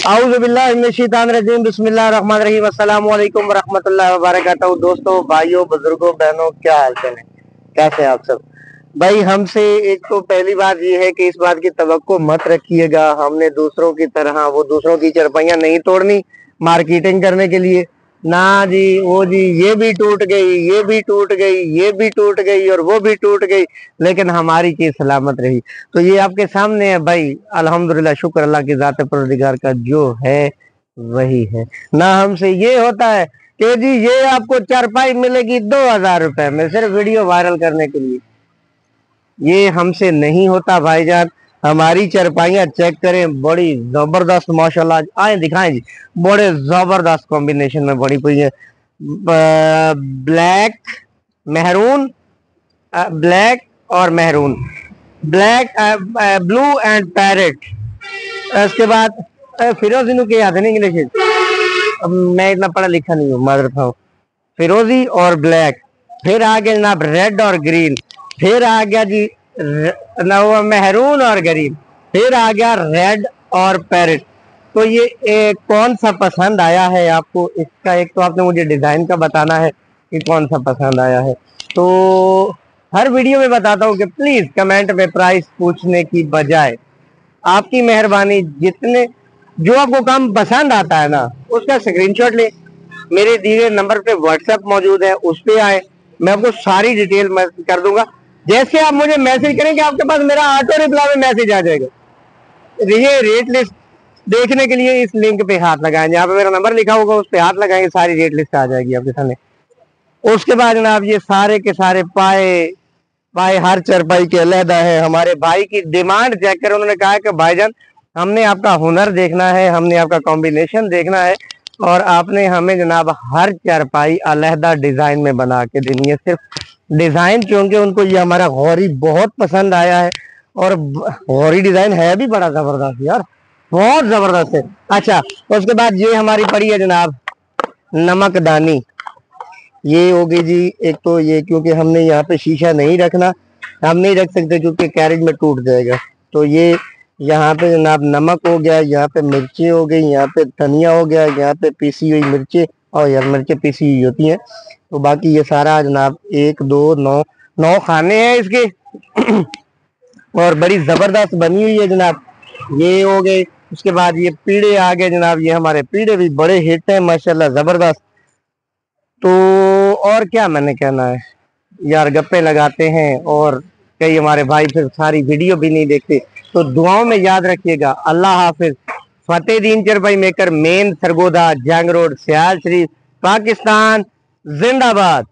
औज़ुबिल्लाहिमिनश्शैतानिर्रजीम बिस्मिल्लाहिर्रहमानिर्रहीम अस्सलामु अलैकुम वरहमतुल्लाहि वबरकातुहू। दोस्तों, भाइयों, बुजुर्गों, बहनों, क्या हाल चाल है, कैसे हैं आप सब। भाई, हमसे एक तो पहली बात ये है कि इस बात की तवक्को मत रखिएगा, हमने दूसरों की तरह वो दूसरों की चरपाइयाँ नहीं तोड़नी मार्केटिंग करने के लिए। ना जी, वो जी ये भी टूट गई, ये भी टूट गई, ये भी टूट गई और वो भी टूट गई, लेकिन हमारी चीज सलामत रही। तो ये आपके सामने है भाई, अल्हम्दुलिल्लाह, शुक्र अल्लाह की ज़ात परवरदिगार का, जो है वही है। ना हमसे ये होता है कि जी ये आपको चारपाई मिलेगी 2000 रुपए में सिर्फ वीडियो वायरल करने के लिए, ये हमसे नहीं होता भाईजान। हमारी चारपाइयाँ चेक करें, बड़ी जबरदस्त माशाल्लाह, आए दिखाएं जी, बड़े जबरदस्त कॉम्बिनेशन में बड़ी हुई है। ब्लैक मेहरून, ब्लैक और maroon, black blue and parrot. इसके बाद फिरोजी नु के आते नहीं इंग्लिश, अब मैं इतना पढ़ा लिखा नहीं हूँ, मादर था। फिरोजी और ब्लैक, फिर आ गया जनाब रेड और ग्रीन, फिर आ गया जी मेहरून और ग्रीन, फिर आ गया रेड और पैरेट। तो ये कौन सा पसंद आया है आपको, इसका एक तो आपने मुझे डिजाइन का बताना है कि कौन सा पसंद आया है। तो हर वीडियो में बताता हूँ कि प्लीज कमेंट में प्राइस पूछने की बजाय आपकी मेहरबानी, जितने जो आपको काम पसंद आता है ना, उसका स्क्रीनशॉट ले, मेरे दिए नंबर पे व्हाट्सएप मौजूद है, उस पे आए, मैं आपको सारी डिटेल कर दूंगा। जैसे आप मुझे मैसेज करेंगे, आपके पास मेरा ऑटो रिप्लाई में मैसेज आ जाएगा। ये रेट लिस्ट देखने के लिए इस लिंक पे हाथ लगाएं, जहाँ पे मेरा नंबर लिखा होगा उस पे हाथ लगाएंगे, सारी रेट लिस्ट आ जाएगी आपके सामने। उसके बाद जनाब ये सारे के सारे पाए हर चरपाई के अलहदा है। हमारे भाई की डिमांड चेक कर, उन्होंने कहा कि भाईजान, हमने आपका हुनर देखना है, हमने आपका कॉम्बिनेशन देखना है, और आपने हमें जनाब हर चारपाई अलहदा डिजाइन में बना के देनी है। सिर्फ डिजाइन क्योंकि उनको ये हमारा गौरी बहुत पसंद आया है, और गौरी डिजाइन है भी बड़ा जबरदस्त यार, बहुत जबरदस्त है। अच्छा, उसके बाद ये हमारी पड़ी है जनाब नमकदानी। ये हो गई जी, एक तो ये क्योंकि हमने यहाँ पे शीशा नहीं रखना, हम नहीं रख सकते क्योंकि कैरेज में टूट जाएगा। तो ये यहाँ पे जनाब नमक हो गया, यहाँ पे मिर्ची हो गई, यहाँ पे धनिया हो गया, यहाँ पे पीसी हुई मिर्ची, और यार मिर्ची पीसी हुई होती हैं। तो बाकी ये सारा जनाब 1 2 9 खाने हैं इसके और बड़ी जबरदस्त बनी हुई है जनाब। ये हो गए, उसके बाद ये पीड़े आ गए जनाब, ये हमारे पीड़े भी बड़े हिट हैं माशाल्लाह, जबरदस्त। तो और क्या मैंने कहना है यार, गप्पे लगाते हैं और कई हमारे भाई फिर सारी वीडियो भी नहीं देखते। तो दुआओं में याद रखिएगा। अल्लाह हाफिज। फतेह दीन चरपाई मेकर, मेन सरगोदा, जंग रोड, सियाल शरीफ, पाकिस्तान जिंदाबाद।